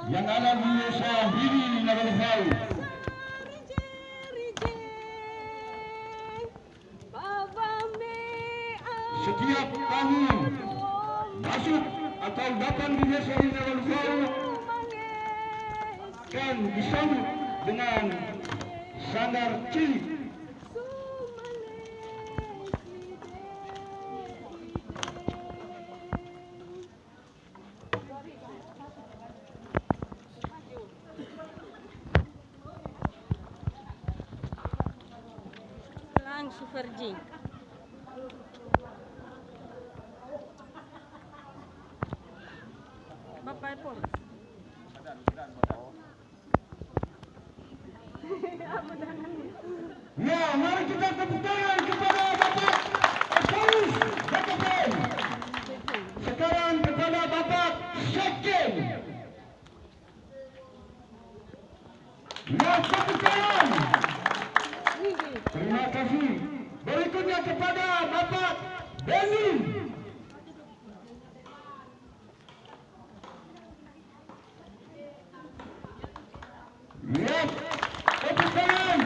yang ada di Sahili Nagalfau. Setiap tahun masuk atau datang di desa Nagalfau kan disambut dengan sandar cilik. Suverji. Bapak Epol. Ya, mari kita tepuk tangan kepada Bapak Epolus BKP. Sekarang kepada Bapak Sekjen. Ya, tepuk tangan. Terima kasih. Berikutnya kepada Bapak Benny. Ya, tepuk tangan.